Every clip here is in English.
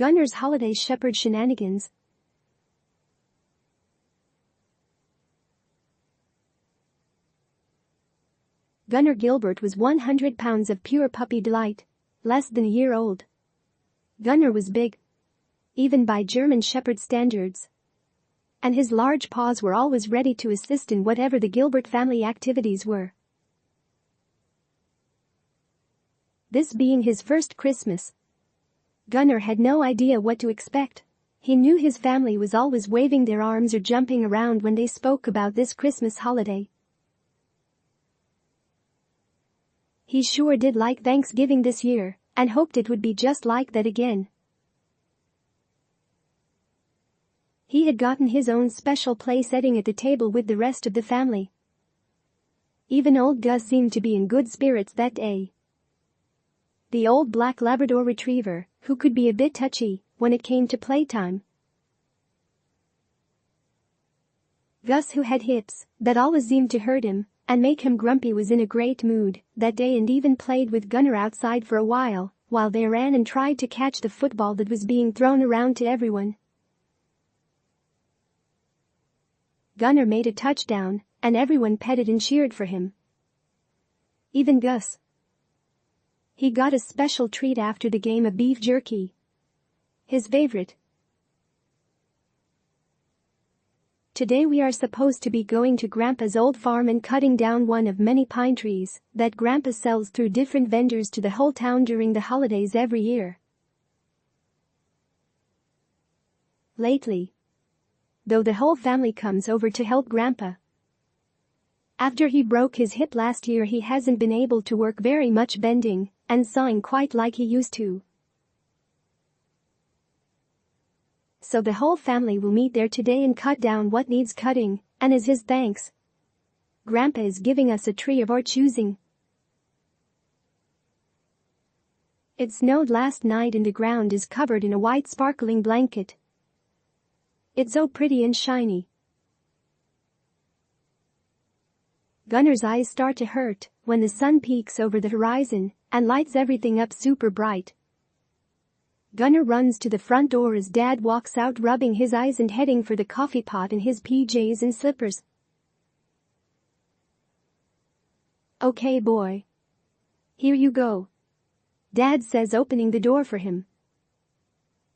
Gunner's Holiday Shepherd Shenanigans. Gunner Gilbert was 100 pounds of pure puppy delight. Less than a year old. Gunner was big. Even by German Shepherd standards. And his large paws were always ready to assist in whatever the Gilbert family activities were. This being his first Christmas, Gunner had no idea what to expect. He knew his family was always waving their arms or jumping around when they spoke about this Christmas holiday. He sure did like Thanksgiving this year, and hoped it would be just like that again. He had gotten his own special place sitting at the table with the rest of the family. Even old Gus seemed to be in good spirits that day. The old black Labrador retriever, who could be a bit touchy when it came to playtime. Gus, who had hips that always seemed to hurt him and make him grumpy, was in a great mood that day and even played with Gunner outside for a while they ran and tried to catch the football that was being thrown around to everyone. Gunner made a touchdown and everyone petted and cheered for him. Even Gus. He got a special treat after the game, of beef jerky. His favorite. Today we are supposed to be going to Grandpa's old farm and cutting down one of many pine trees that Grandpa sells through different vendors to the whole town during the holidays every year. Lately, though, the whole family comes over to help Grandpa. After he broke his hip last year, he hasn't been able to work very much bending and sawing quite like he used to. So the whole family will meet there today and cut down what needs cutting, and as his thanks, Grandpa is giving us a tree of our choosing. It snowed last night and the ground is covered in a white sparkling blanket. It's so pretty and shiny. Gunner's eyes start to hurt when the sun peeks over the horizon and lights everything up super bright. Gunner runs to the front door as Dad walks out, rubbing his eyes and heading for the coffee pot in his PJs and slippers. "Okay, boy. Here you go," Dad says, opening the door for him.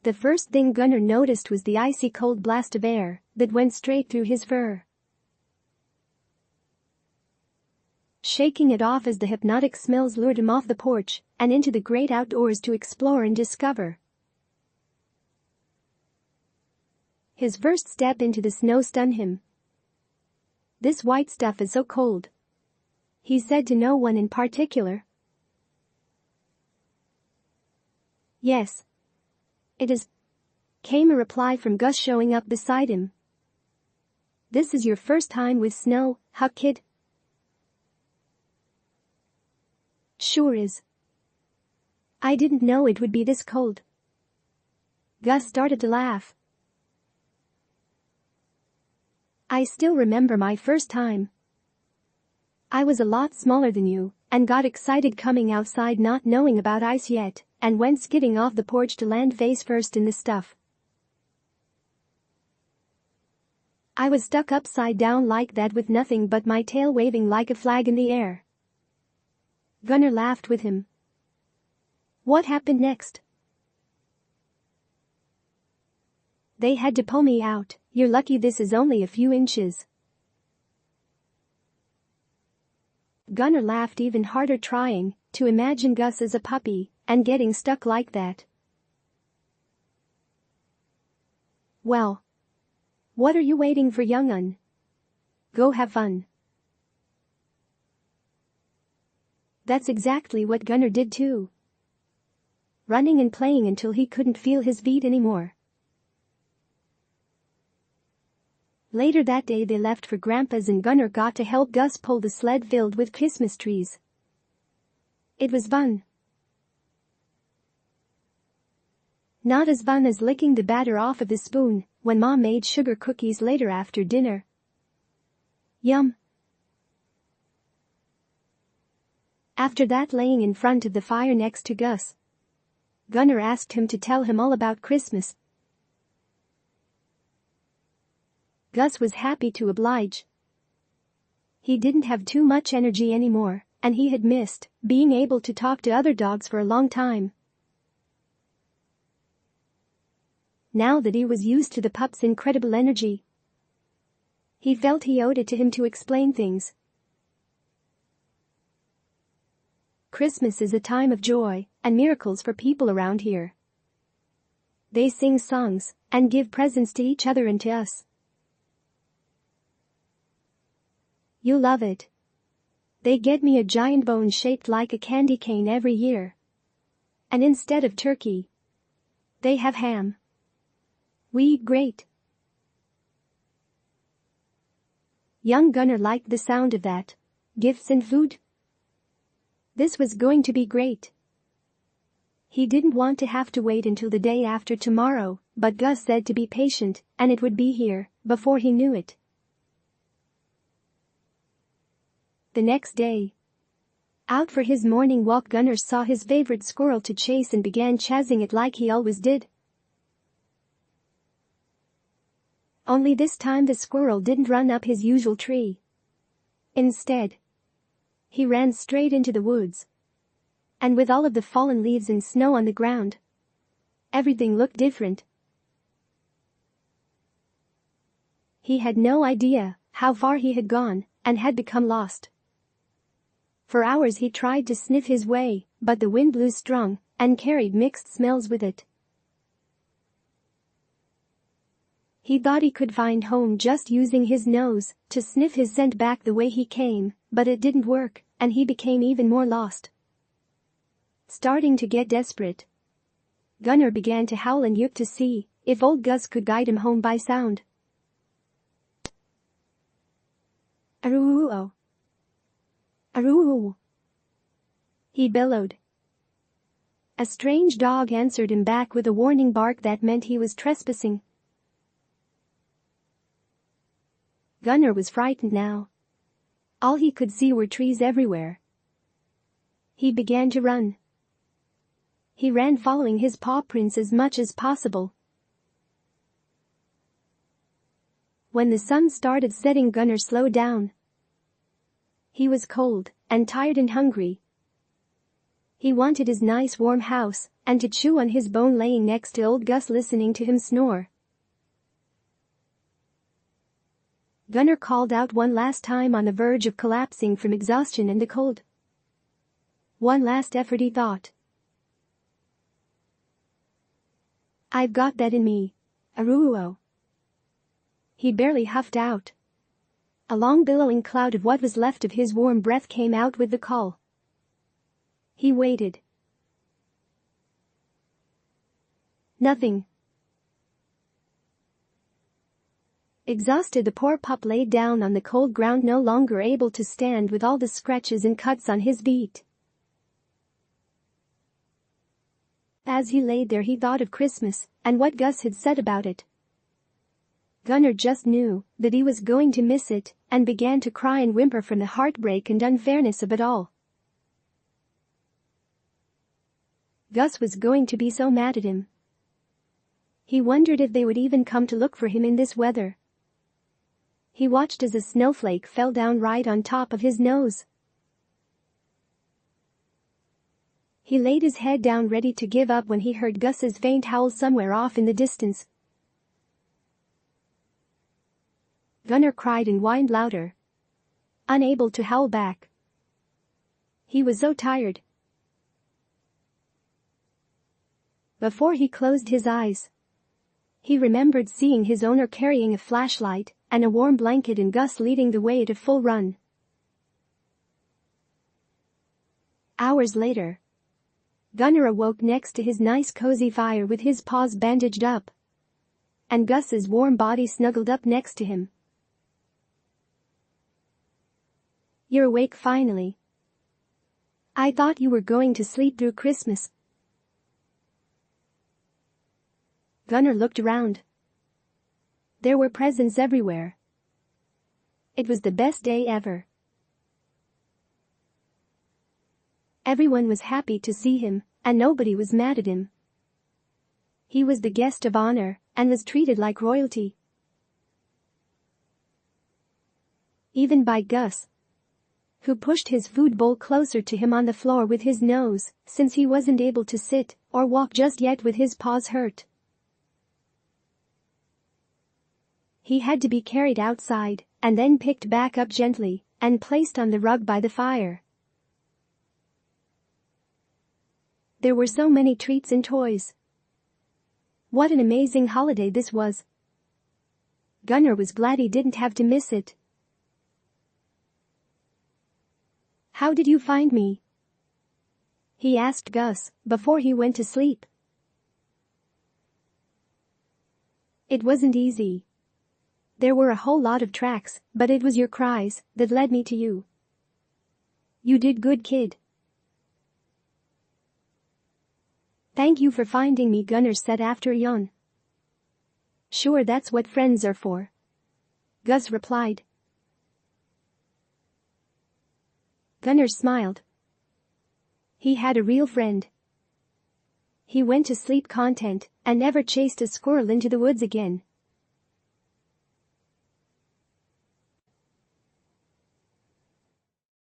The first thing Gunner noticed was the icy cold blast of air that went straight through his fur. Shaking it off as the hypnotic smells lured him off the porch and into the great outdoors to explore and discover. His first step into the snow stunned him. "This white stuff is so cold," he said to no one in particular. "Yes, it is," came a reply from Gus, showing up beside him. "This is your first time with snow, huh, kid?" "Sure is. I didn't know it would be this cold." Gus started to laugh. "I still remember my first time. I was a lot smaller than you and got excited coming outside not knowing about ice yet and went skidding off the porch to land face first in the stuff. I was stuck upside down like that with nothing but my tail waving like a flag in the air." Gunner laughed with him. "What happened next?" "They had to pull me out. You're lucky this is only a few inches." Gunner laughed even harder, trying to imagine Gus as a puppy and getting stuck like that. "Well, what are you waiting for, young un? Go have fun." That's exactly what Gunner did too. Running and playing until he couldn't feel his feet anymore. Later that day they left for Grandpa's and Gunner got to help Gus pull the sled filled with Christmas trees. It was fun. Not as fun as licking the batter off of the spoon when Mom made sugar cookies later after dinner. Yum. After that, laying in front of the fire next to Gus, Gunner asked him to tell him all about Christmas. Gus was happy to oblige. He didn't have too much energy anymore, and he had missed being able to talk to other dogs for a long time. Now that he was used to the pup's incredible energy, he felt he owed it to him to explain things. Christmas is a time of joy and miracles for people around here. They sing songs and give presents to each other and to us. You love it. They get me a giant bone shaped like a candy cane every year. And instead of turkey, they have ham. We eat great. Young Gunner liked the sound of that. Gifts and food. This was going to be great. He didn't want to have to wait until the day after tomorrow, but Gus said to be patient, and it would be here before he knew it. The next day, out for his morning walk, Gunner saw his favorite squirrel to chase and began chasing it like he always did. Only this time the squirrel didn't run up his usual tree. Instead, he ran straight into the woods. And with all of the fallen leaves and snow on the ground, everything looked different. He had no idea how far he had gone and had become lost. For hours he tried to sniff his way, but the wind blew strong and carried mixed smells with it. He thought he could find home just using his nose to sniff his scent back the way he came, but it didn't work, and he became even more lost. Starting to get desperate, Gunner began to howl and yip to see if old Gus could guide him home by sound. Aroo-oo-oh. Aroo-oo. He bellowed. A strange dog answered him back with a warning bark that meant he was trespassing. Gunner was frightened now. All he could see were trees everywhere. He began to run. He ran following his paw prints as much as possible. When the sun started setting, Gunner slowed down. He was cold and tired and hungry. He wanted his nice warm house and to chew on his bone laying next to old Gus listening to him snore. Gunner called out one last time on the verge of collapsing from exhaustion and the cold. One last effort, he thought. I've got that in me. Aroo-oo-oh. He barely huffed out. A long billowing cloud of what was left of his warm breath came out with the call. He waited. Nothing. Exhausted, the poor pup lay down on the cold ground, no longer able to stand with all the scratches and cuts on his feet. As he laid there, he thought of Christmas and what Gus had said about it. Gunner just knew that he was going to miss it and began to cry and whimper from the heartbreak and unfairness of it all. Gus was going to be so mad at him. He wondered if they would even come to look for him in this weather. He watched as a snowflake fell down right on top of his nose. He laid his head down ready to give up when he heard Gus's faint howl somewhere off in the distance. Gunner cried and whined louder, unable to howl back. He was so tired. Before he closed his eyes, he remembered seeing his owner carrying a flashlight and a warm blanket and Gus leading the way at a full run. Hours later, Gunner awoke next to his nice cozy fire with his paws bandaged up, and Gus's warm body snuggled up next to him. You're awake finally. I thought you were going to sleep through Christmas. Gunner looked around. There were presents everywhere. It was the best day ever. Everyone was happy to see him, and nobody was mad at him. He was the guest of honor and was treated like royalty. Even by Gus, who pushed his food bowl closer to him on the floor with his nose, since he wasn't able to sit or walk just yet with his paws hurt. He had to be carried outside and then picked back up gently and placed on the rug by the fire. There were so many treats and toys. What an amazing holiday this was. Gunner was glad he didn't have to miss it. "How did you find me?" he asked Gus before he went to sleep. "It wasn't easy. There were a whole lot of tracks, but it was your cries that led me to you. You did good, kid." "Thank you for finding me," Gunner said after a yawn. "Sure, that's what friends are for," Gus replied. Gunner smiled. He had a real friend. He went to sleep content and never chased a squirrel into the woods again.